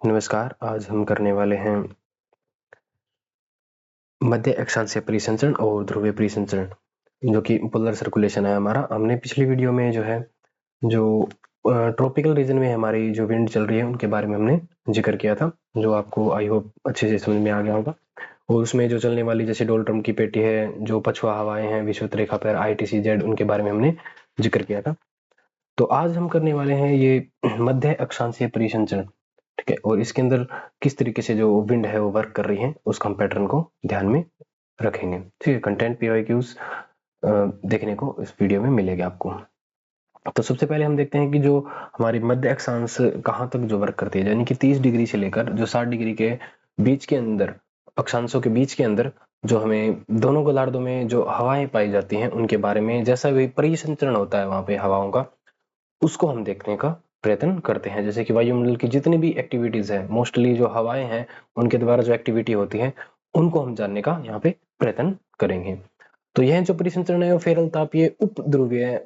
नमस्कार, आज हम करने वाले हैं मध्य अक्षांशीय परिसंचरण और ध्रुवीय परिसंचरण, जो कि पोलर सर्कुलेशन है हमारा। हमने पिछली वीडियो में जो ट्रॉपिकल रीजन में हमारी जो विंड चल रही है उनके बारे में हमने जिक्र किया था, जो आपको आई होप अच्छे से समझ में आ गया होगा। और उसमें जो चलने वाली जैसे डोलड्रम की पेटी है, जो पछुआ हवाएं हैं, विषुवत रेखा पर ITCZ, उनके बारे में हमने जिक्र किया था। तो आज हम करने वाले हैं ये मध्य अक्षांशीय परिसंचरण, ठीक है। और इसके अंदर किस तरीके से जो विंड है वो वर्क कर रही है, उसका हम पैटर्न को ध्यान में रखेंगे, ठीक है। कंटेंट PYQs देखने को इस वीडियो में मिलेगा आपको। तो सबसे पहले हम देखते हैं कि जो हमारी मध्य अक्षांश कहाँ तक जो वर्क करती है, यानी कि 30 डिग्री से लेकर जो 60 डिग्री के बीच के अंदर, अक्षांशों के बीच के अंदर जो हमें दोनों गोलार्धों में जो हवाएं पाई जाती हैं उनके बारे में, जैसा भी परिसंचरण होता है वहां पे हवाओं का, उसको हम देखने का प्रयत्न करते हैं। जैसे कि वायुमंडल की जितनी भी एक्टिविटीज है, मोस्टली जो हवाएं हैं उनके द्वारा जो एक्टिविटी होती है उनको हम जानने का यहाँ पे प्रयत्न करेंगे। तो यह जो परिसंचरण है वो फेरल तापीय उपध्रुवीय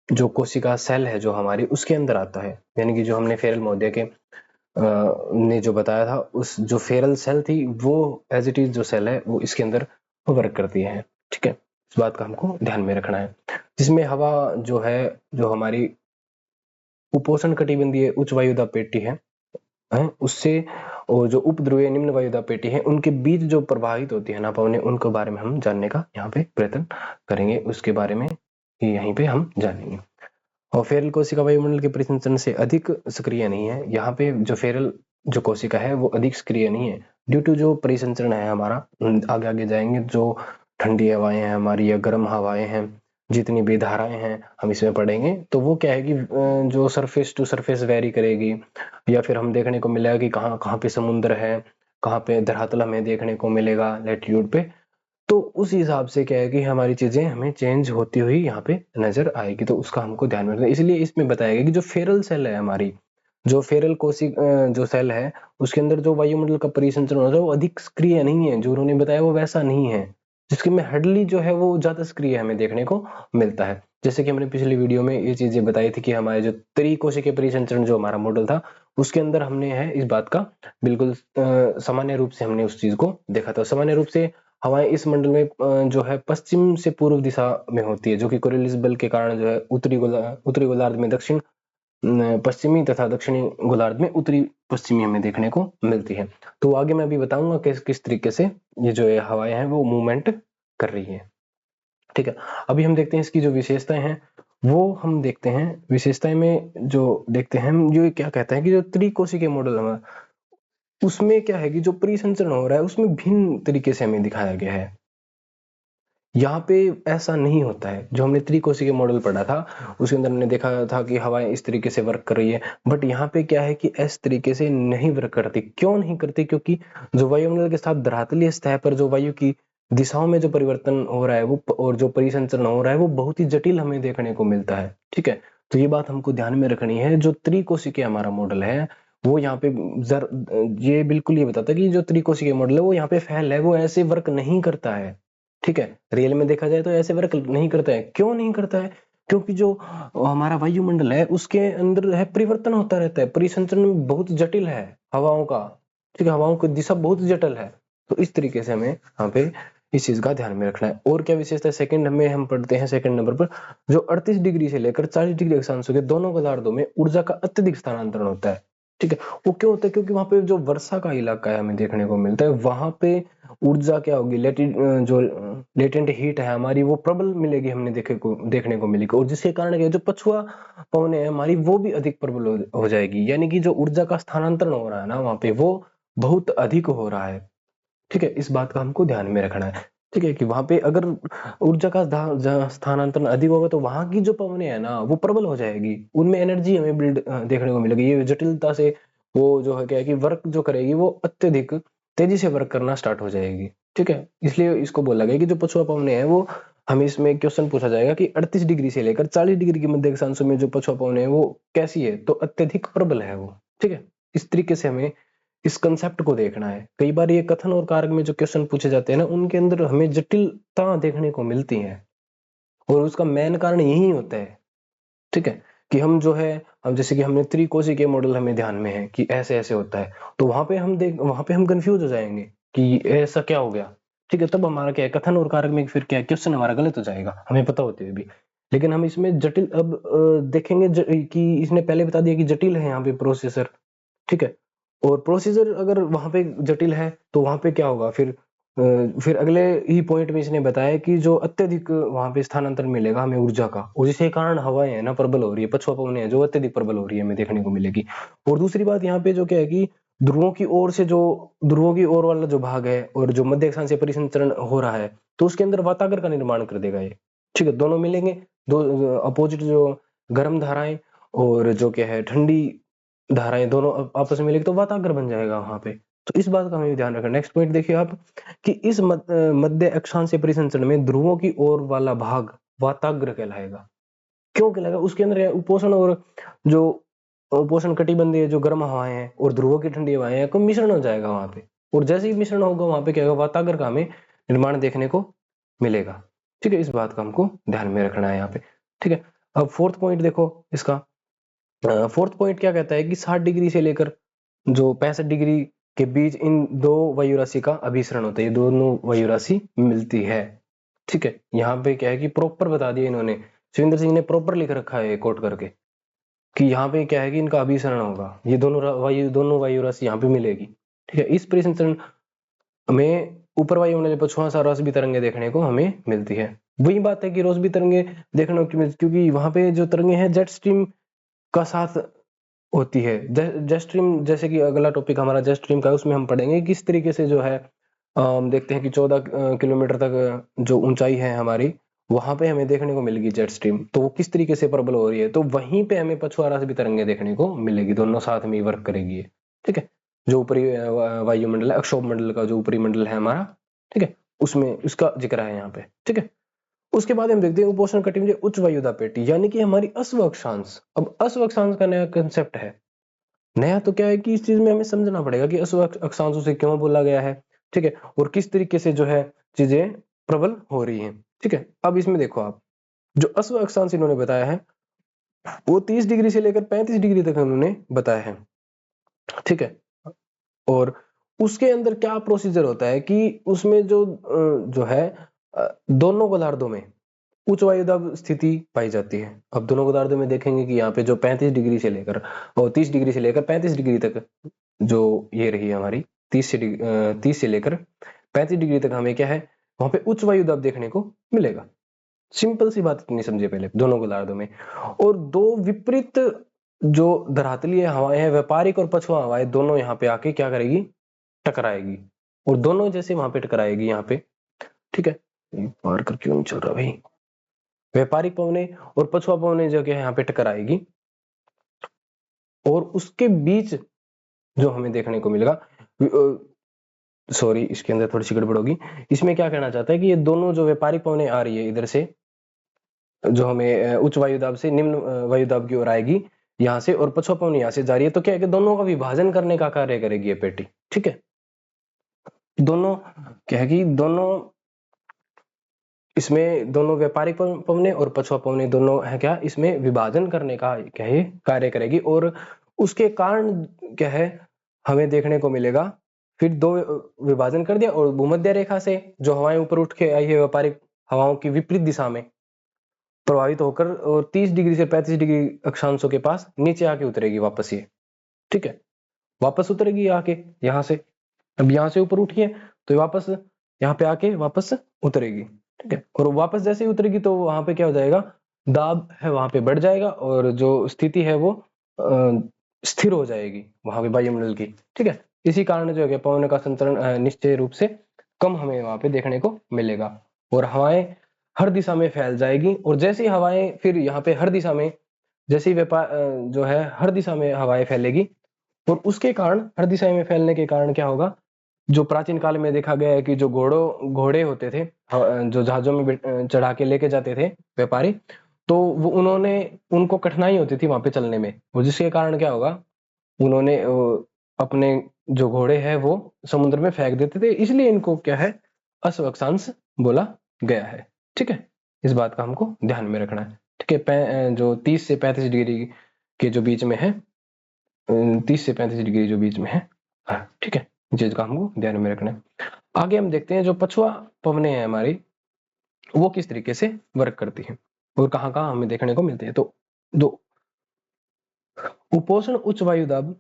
जो कोशिका सेल है जो हमारी, उसके अंदर आता है। यानी कि जो हमने फेरल महोदय के ने जो बताया था, उस जो फेरल सेल थी वो एज इट इज जो सेल है वो इसके अंदर वर्क करती है, ठीक है। इस बात का हमको ध्यान में रखना है। जिसमें हवा जो है, जो हमारी उपोष्ण कटिबंधीय उच्च वायुदाब पेटी है, उससे और जो उपध्रुवीय निम्न वायुदाब पेटी है, उनके बीच जो प्रवाहित होती है ना पवनें, उनके बारे में हम जानने का यहाँ पे प्रयत्न करेंगे। उसके बारे में यहीं पे हम जानेंगे। और फेरल कोशिका वायुमंडल के परिसंचरण से अधिक सक्रिय नहीं है। यहाँ पे जो फेरल जो कोशिका है वो अधिक सक्रिय नहीं है, ड्यू टू जो परिसंचरण है हमारा। आगे आगे जाएंगे, जो ठंडी हवाएं हैं हमारी या गर्म हवाएं हैं, जितनी भी धाराएं हैं हम इसमें पढ़ेंगे, तो वो क्या है कि जो सरफेस टू सरफेस वेरी करेगी, या फिर हम देखने को मिलेगा कि कहाँ कहाँ पे समुद्र है, कहाँ पे धरातल हमें देखने को मिलेगा लैटिट्यूड पे। तो उस हिसाब से क्या है कि हमारी चीजें हमें चेंज होती हुई यहाँ पे नजर आएगी, तो उसका हमको ध्यान में रखना है। इसलिए इसमें बताया गया कि जो फेरल सेल है हमारी, जो फेरल कोशिक जो सेल है, उसके अंदर जो वायुमंडल का परिसंचरण होता है वो अधिक सक्रिय नहीं है। जो उन्होंने बताया वो वैसा नहीं है, जिसके में हडली जो है वो ज्यादा सक्रिय हमें देखने को मिलता है। जैसे कि हमने पिछली वीडियो में ये चीजें बताई थी कि हमारे जो त्रिकोशिकीय परिसंचरण जो हमारा मॉडल था, उसके अंदर हमने है इस बात का बिल्कुल सामान्य रूप से हमने उस चीज को देखा था। सामान्य रूप से हवाएं इस मंडल में जो है पश्चिम से पूर्व दिशा में होती है, जो कि कोरियलिस बल के कारण जो है उत्तरी गोलार्ध में दक्षिण पश्चिमी तथा दक्षिणी गोलार्ध में उत्तरी पश्चिमी हमें देखने को मिलती है। तो आगे मैं अभी बताऊंगा कि किस तरीके से ये जो हवाएं हैं वो मूवमेंट कर रही है, ठीक है। अभी हम देखते हैं इसकी जो विशेषताएं हैं, वो हम देखते हैं। विशेषताएं में जो देखते हैं हम, जो क्या कहते हैं कि जो त्रिकोशिकीय मॉडल हमारा, उसमें क्या है कि जो परिसंचरण हो रहा है उसमें भिन्न तरीके से हमें दिखाया गया है। यहाँ पे ऐसा नहीं होता है। जो हमने त्रिकोशिकीय मॉडल पढ़ा था उसके अंदर हमने देखा था कि हवाएं इस तरीके से वर्क कर रही है, बट यहाँ पे क्या है कि इस तरीके से नहीं वर्क करती। क्यों नहीं करती? क्योंकि जो वायुमंडल के साथ धरातलीय सतह पर जो वायु की दिशाओं में जो परिवर्तन हो रहा है वो, और जो परिसंचरण हो रहा है वो बहुत ही जटिल हमें देखने को मिलता है, ठीक है। तो ये बात हमको ध्यान में रखनी है। जो त्रिकोशिकीय हमारा मॉडल है वो यहाँ पे ये बिल्कुल ये बताता है कि जो त्रिकोशिकीय मॉडल है वो यहाँ पे फेल है, वो ऐसे वर्क नहीं करता है, ठीक है। रियल में देखा जाए तो ऐसे वर्क नहीं करता है। क्यों नहीं करता है? क्योंकि जो हमारा वायुमंडल है उसके अंदर है परिवर्तन होता रहता है, परिसंचरण बहुत जटिल है हवाओं का, ठीक है। हवाओं की दिशा बहुत जटिल है। तो इस तरीके से हमें यहाँ पे इस चीज का ध्यान में रखना है। और क्या विशेषता है सेकंड में हम पढ़ते हैं, सेकंड नंबर पर, जो 38 डिग्री से लेकर 40 डिग्री अक्षांशों के दोनों गोलार्धों में ऊर्जा का अत्यधिक स्थानांतरण होता है, ठीक है। वो क्यों होता है? क्योंकि वहां पे जो वर्षा का इलाका है हमें देखने को मिलता है, वहां पे ऊर्जा क्या होगी, जो लेटेंट हीट है हमारी वो प्रबल मिलेगी, हमने देखने को मिलेगी। और जिसके कारण क्या, जो पछुआ पवनें है हमारी वो भी अधिक प्रबल हो जाएगी। यानी कि जो ऊर्जा का स्थानांतरण हो रहा है ना वहां पे, वो बहुत अधिक हो रहा है, ठीक है। इस बात का हमको ध्यान में रखना है, ठीक है, कि वहां पे अगर ऊर्जा का स्थानांतरण अधिक होगा तो वहां की जो पवनें है ना वो प्रबल हो जाएगी, उनमें एनर्जी हमें बिल्ड देखने को मिलेगी। ये जटिलता से वो जो है क्या है कि वर्क जो करेगी वो अत्यधिक तेजी से वर्क करना स्टार्ट हो जाएगी, ठीक है। इसलिए इसको बोला गया कि जो पछुआ पवनें हैं वो, हमें इसमें क्वेश्चन पूछा जाएगा कि 38 डिग्री से लेकर 40 डिग्री के मध्य अक्षांशों में जो पछुआ पवनें हैं वो कैसी है, तो अत्यधिक प्रबल है वो, ठीक है। इस तरीके से हमें इस कंसेप्ट को देखना है। कई बार ये कथन और कारक में जो क्वेश्चन पूछे जाते हैं ना, उनके अंदर हमें जटिलता देखने को मिलती है, और उसका मेन कारण यही होता है, ठीक है। कि हम जो है हम जैसे कि हमने त्रिकोशिकीय मॉडल हमें ध्यान में है कि ऐसे-ऐसे होता है, तो वहाँ पे हम कन्फ्यूज़ हो जाएँगे कि ऐसा क्या हो गया? ठीक है, तब हमारा क्या है कथन और कारक में फिर क्या है क्वेश्चन हमारा गलत हो जाएगा, हमें पता होते हुए भी। लेकिन हम इसमें जटिल अब देखेंगे कि इसने पहले बता दिया कि जटिल है यहाँ पे प्रोसेसर, ठीक है? और प्रोसीजर अगर वहाँ पे जटिल है, तो वहाँ पे क्या होगा फिर अगले ही पॉइंट में इसने बताया कि जो अत्यधिक वहाँ पे स्थानांतरण मिलेगा हमें ऊर्जा का और जिसके कारण हवाएँ है ना प्रबल हो रही है, पछुआ पवनें हैं जो अत्यधिक प्रबल हो रही है हमें देखने को मिलेगी। और दूसरी बात यहाँ पे जो क्या है कि ध्रुवों की ओर वाला जो भाग है और जो मध्य अक्षांशीय परिसंचरण हो रहा है, तो उसके अंदर वातागर का निर्माण कर देगा ये। ठीक है, दोनों मिलेंगे, दो अपोजिट जो गर्म धाराएँ और जो क्या है ठंडी धाराएँ दोनों आपस में मिलेगी तो वातागर बन जाएगा वहाँ पे। तो इस बात का हमें ध्यान रखना है। नेक्स्ट पॉइंट देखिए आप कि इस मध्य अक्षांशीय परिसंचरण में ध्रुवों की ओर वाला भाग वाताग्र कहलाएगा। क्यों कहलाएगा? उसके अंदर है उपोषण और जो उपोष्ण कटिबंधीय जो गर्म हवाएँ हैं और ध्रुवों की ठंडी हवाएँ हैं, का मिश्रण हो जाएगा वहाँ पे। और जैसे ही मिश्रण होगा वहाँ पे क्या होगा वातागर का हमें निर्माण देखने को मिलेगा। ठीक है? इस बात का हमको ध्यान में रखना है यहाँ पे। ठीक है? अब 4th पॉइंट देखो इसका। 4th पॉइंट क्या कहता है कि 60 डिग्री से लेकर जो 65 डिग्री के बीच इन 2 वायु राशि का अभिसरण होता है। ये दोनों वायु राशि मिलती है। ठीक है? यहाँ पे क्या है कि प्रॉपर बता दिया इन्होंने। सुरेंद्र सिंह ने प्रॉपर लिख रखा है कोट करके कि यहाँ पे क्या है कि इनका अभिसरण होगा। ये दोनों वायु राशि यहाँ पे मिलेगी। ठीक है? इस परिसंचरण में ऊपर वायुमंडल में पछुआ सा रोशबी तरंगे देखने को हमें मिलती है। वही बात है कि रोशबी तरंगे देखने को क्योंकि वहां पे जो तरंगे हैं जेट स्ट्रीम का साथ होती है। जेट स्ट्रीम जैसे कि अगला टॉपिक हमारा जेट स्ट्रीम का है, उसमें हम पढ़ेंगे किस तरीके से जो है हम देखते हैं कि 14 किलोमीटर तक जो ऊंचाई है हमारी वहां पे हमें देखने को मिलेगी जेट स्ट्रीम, तो वो किस तरीके से प्रबल हो रही है, तो वहीं पे हमें पछुआ राशि तरंगे देखने को मिलेगी। दोनों साथ में वर्क करेगी। ठीक है? जो ऊपरी वायुमंडल है, अक्षोभ मंडल का जो ऊपरी मंडल है हमारा, ठीक है, उसमें उसका जिक्र है यहाँ पे। ठीक है? उसके बाद हम देखते हैं उपोष्ण कटिबंधीय उच्च वायुदा पेटी यानी कि हमारी अश्व अक्षांश। अब अश्व अक्षांश का नया कंसेप्ट है। नया तो क्या है कि इस चीज में हमें समझना पड़ेगा कि अश्व अक्षांश उसे क्यों बोला गया है। ठीक है? और किस तरीके से जो है चीजें प्रबल हो रही हैं। ठीक है? अब इसमें देखो आप जो अश्व अक्षांश इन्होंने बताया है वो 30 डिग्री से लेकर 35 डिग्री तक उन्होंने बताया है। ठीक है? और उसके अंदर क्या प्रोसीजर होता है कि उसमें जो है दोनों गोलार्धों में उच्च वायुदाब स्थिति पाई जाती है। अब दोनों गोलार्धों में देखेंगे कि यहाँ पे जो 35 डिग्री से लेकर और 30 डिग्री से लेकर 35 डिग्री तक जो ये रही हमारी 30 से लेकर 35 डिग्री तक हमें क्या है वहां पे उच्च वायुदाब देखने को मिलेगा। सिंपल सी बात इतनी समझिए पहले दोनों गोलार्धों में। और दो विपरीत जो धरातलीय हवाएं हैं व्यापारिक और पछुआ हवाएं दोनों यहाँ पे आके क्या करेगी टकराएगी और दोनों जैसे वहां पे टकराएगी यहाँ पे। ठीक है? मार्कर क्यों नहीं चल रहा भाई? व्यापारिक पवने और पछुआ पवने जो है यहाँ पे टकराएगी और उसके बीच जो हमें देखने को मिलेगा सॉरी इसके अंदर थोड़ी सी गड़बड़ होगी। इसमें क्या कहना चाहता है कि ये दोनों जो व्यापारिक पवने आ रही है इधर से जो हमें उच्च वायुदाब से निम्न वायुदाब की ओर आएगी यहाँ से और पछुआ पवन यहाँ से जा रही है, तो क्या है कि दोनों का विभाजन करने का कार्य करेगी ये पेटी। ठीक है? दोनों क्या है कि दोनों इसमें दोनों व्यापारिक पवने और पछुआ पवने दोनों है क्या इसमें विभाजन करने का क्या है कार्य करेगी और उसके कारण क्या है हमें देखने को मिलेगा फिर दो विभाजन कर दिया और भूमध्य रेखा से जो हवाएं ऊपर उठ के आई है व्यापारिक हवाओं की विपरीत दिशा में प्रभावित होकर और 30 डिग्री से 35 डिग्री अक्षांशों के पास नीचे आके उतरेगी वापस ये। ठीक है? वापस उतरेगी आके यहाँ से। अब यहाँ से ऊपर उठी है तो ये वापस यहाँ पे आके वापस उतरेगी। ठीक है? और वापस जैसे ही उतरेगी तो वहां पे क्या हो जाएगा दाब है वहां पे बढ़ जाएगा और जो स्थिति है वो स्थिर हो जाएगी वहां पे वायुमंडल की। ठीक है? इसी कारण जो है पवन का संचरण निश्चय रूप से कम हमें वहां पे देखने को मिलेगा और हवाएं हर दिशा में फैल जाएगी और जैसे ही हवाएं फिर यहाँ पे हर दिशा में जैसे ही व्यापार जो है हर दिशा में हवाएं फैलेगी और उसके कारण हर दिशा में फैलने के कारण क्या होगा जो प्राचीन काल में देखा गया है कि जो घोड़े होते थे जो जहाजों में चढ़ा के लेके जाते थे व्यापारी, तो वो उन्होंने उनको कठिनाई होती थी वहां पे चलने में और जिसके कारण क्या होगा उन्होंने अपने जो घोड़े हैं वो समुद्र में फेंक देते थे, इसलिए इनको क्या है अश्व अक्षांश बोला गया है। ठीक है? इस बात का हमको ध्यान में रखना है। ठीक है, जो 30 से 35 डिग्री के जो बीच में है, 30 से 35 डिग्री जो बीच में है, हाँ, ठीक है, इस चीज का हमको ध्यान में रखना है। आगे हम देखते हैं जो पछुआ पवने हैं हमारी, वो किस तरीके से वर्क करती है और कहाँ कहाँ हमें देखने को मिलती है। तो दो उपोष्ण उच्च वायु दाब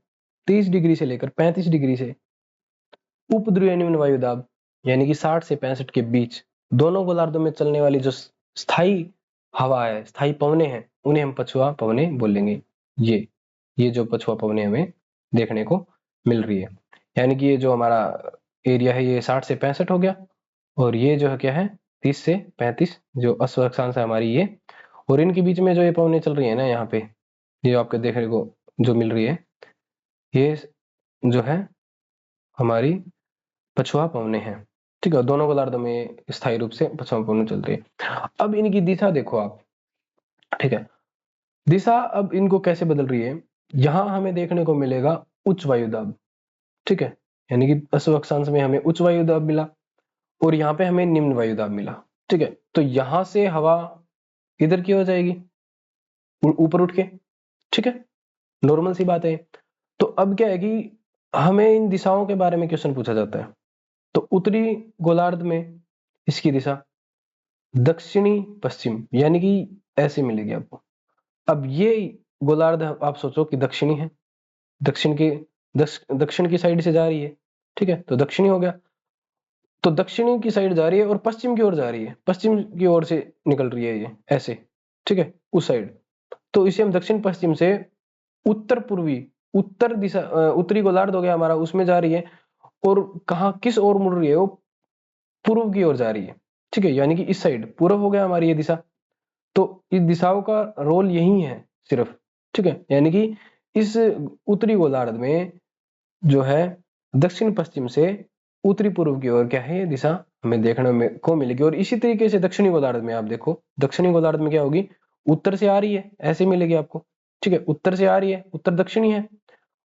30 डिग्री से लेकर 35 डिग्री से उपध्रुवीय निम्न वायु दाब यानी कि 60 से 65 के बीच दोनों गोलार्धों में चलने वाली जो स्थायी हवा है, स्थायी पवने हैं, उन्हें हम पछुआ पवने बोलेंगे। ये जो पछुआ पवने हमें देखने को मिल रही है, यानी कि ये जो हमारा एरिया है ये 60 से 65 हो गया, और ये जो है क्या है 30 से 35 जो अश्व अक्षांश है हमारी ये, और इनके बीच में जो ये पवने चल रही है ना, यहाँ पे ये आपको देखने को जो मिल रही है, ये जो है हमारी पछुआ पवने हैं। ठीक है, दोनों गोलार्धों में स्थायी रूप से पछुआ पवने चल रही है। अब इनकी दिशा देखो आप, ठीक है, दिशा अब इनको कैसे बदल रही है, यहां हमें देखने को मिलेगा उच्च वायुदाब, ठीक है, यानी कि अश्व अक्षांश में हमें उच्च वायुदाब मिला और यहाँ पे हमें निम्न वायुदाब मिला। ठीक है, तो यहां से हवा इधर की हो जाएगी ऊपर उठ के, ठीक है, नॉर्मल सी बात है। तो अब क्या है कि हमें इन दिशाओं के बारे में क्वेश्चन पूछा जाता है, तो उत्तरी गोलार्ध में इसकी दिशा दक्षिणी पश्चिम यानी कि ऐसे मिलेगी आपको। अब ये गोलार्ध आप सोचो कि दक्षिणी है, दक्षिण की साइड से जा रही है, ठीक है, तो दक्षिणी हो गया। तो दक्षिणी की साइड जा रही है और पश्चिम की ओर जा रही है, पश्चिम की ओर से निकल रही है ये ऐसे, ठीक है, उस साइड। तो इसे हम दक्षिण पश्चिम से उत्तर पूर्वी, उत्तर दिशा, उत्तरी गोलार्ध हो गया हमारा, उसमें जा रही है, और कहा किस ओर मुड़ रही है, वो पूर्व की ओर जा रही है, ठीक है, यानी कि इस साइड पूर्व हो गया हमारी ये दिशा। तो इस दिशाओं का रोल यही है सिर्फ, ठीक है, यानी कि इस उत्तरी गोलार्ध में जो है दक्षिण पश्चिम से उत्तरी पूर्व की ओर क्या है ये दिशा हमें देखने को मिलेगी। और इसी तरीके से दक्षिणी गोलार्ध में आप देखो, दक्षिणी गोलार्ध में क्या होगी, उत्तर से आ रही है, ऐसे मिलेगी आपको, ठीक है, उत्तर से आ रही है, उत्तर दक्षिणी है,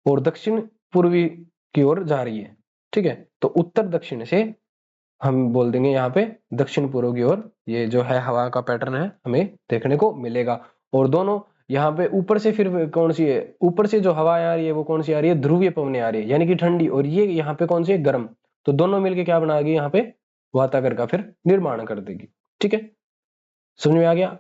और दक्षिण पूर्वी की ओर जा रही है, ठीक है, तो उत्तर दक्षिण से हम बोल देंगे यहाँ पे दक्षिण पूर्व की ओर ये जो है हवा का पैटर्न है हमें देखने को मिलेगा। और दोनों यहाँ पे ऊपर से फिर कौन सी है, ऊपर से जो हवा आ रही है वो कौन सी आ रही है, ध्रुवीय पवनें आ रही है, यानी कि ठंडी, और ये यहाँ पे कौन सी है, गर्म। तो दोनों मिलके क्या बनाएगी, यहाँ पे वातावरण का फिर निर्माण कर देगी। ठीक है, समझ में आ गया।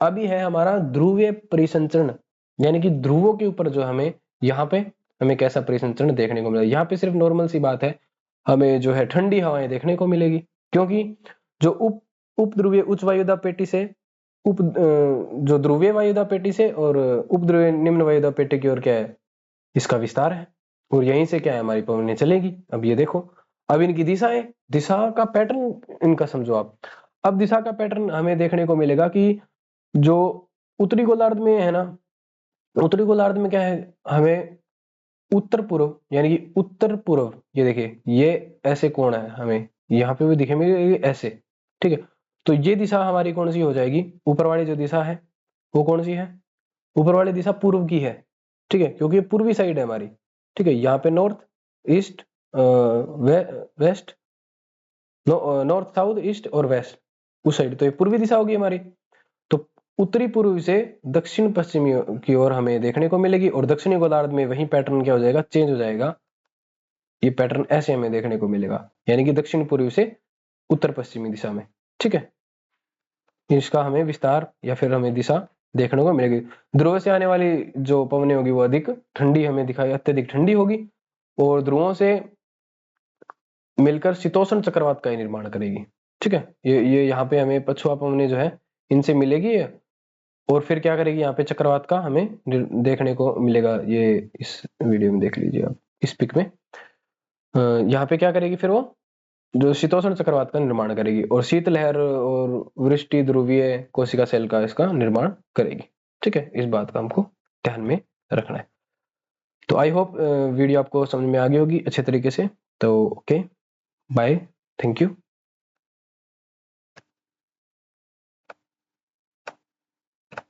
अभी है हमारा ध्रुवीय परिसंचरण, यानी कि ध्रुवों के ऊपर जो हमें यहाँ पे हमें कैसा परिसंचरण देखने को मिला। यहाँ पे सिर्फ नॉर्मल सी बात है, हमें जो है ठंडी हवाएं देखने को मिलेगी, क्योंकि जो उप ध्रुवीय उच्च वायुदाब पेटी से जो ध्रुवीय वायुदाब पेटी से और उपध्रुवीय निम्न वायुदाब पेटी की ओर क्या है, इसका विस्तार है, और यहीं से क्या है हमारी पवनें चलेगी। अब ये देखो, अब इनकी दिशाएं, दिशा का पैटर्न इनका समझो आप। अब दिशा का पैटर्न हमें देखने को मिलेगा कि जो उत्तरी गोलार्ध में है ना, उत्तरी गोलार्ध में क्या है, हमें उत्तर पूर्व, यानी कि उत्तर पूर्व, ये देखिए ये ऐसे कोण है, हमें यहाँ पे भी दिखेंगे ये ऐसे, ठीक है। तो ये दिशा हमारी कौन सी हो जाएगी, ऊपर वाली जो दिशा है वो कौन सी है, ऊपर वाली दिशा पूर्व की है, ठीक है, क्योंकि ये पूर्वी साइड है हमारी, ठीक है। यहाँ पे north east west, north south east और वेस्ट उस साइड, तो ये पूर्वी दिशा होगी हमारी। तो उत्तरी पूर्व से दक्षिण पश्चिमी की ओर हमें देखने को मिलेगी, और दक्षिणी गोलार्ध में वही पैटर्न क्या हो जाएगा, चेंज हो जाएगा, ये पैटर्न ऐसे हमें देखने को मिलेगा, यानी कि दक्षिण पूर्व से उत्तर पश्चिमी दिशा में, ठीक है। इसका हमें विस्तार या फिर हमें दिशा देखने को मिलेगी। ध्रुव से आने वाली जो पवनें होगी वो अधिक ठंडी हमें दिखाई, अत्यधिक ठंडी होगी, और ध्रुवों से मिलकर शीतोष्ण चक्रवात का निर्माण करेगी, ठीक है। ये यहाँ पे हमें पछुआ पवनें जो है इनसे मिलेगी, और फिर क्या करेगी, यहाँ पे चक्रवात का हमें देखने को मिलेगा। ये इस वीडियो में देख लीजिए आप, इस पिक में यहाँ पे क्या करेगी, फिर वो जो शीतोष्ण चक्रवात का निर्माण करेगी, और शीतलहर और वृष्टि ध्रुवीय कोशिका सेल का इसका निर्माण करेगी, ठीक है। इस बात का हमको ध्यान में रखना है। तो आई होप वीडियो आपको समझ में आ गई होगी अच्छे तरीके से। तो ओके, बाय, थैंक यू।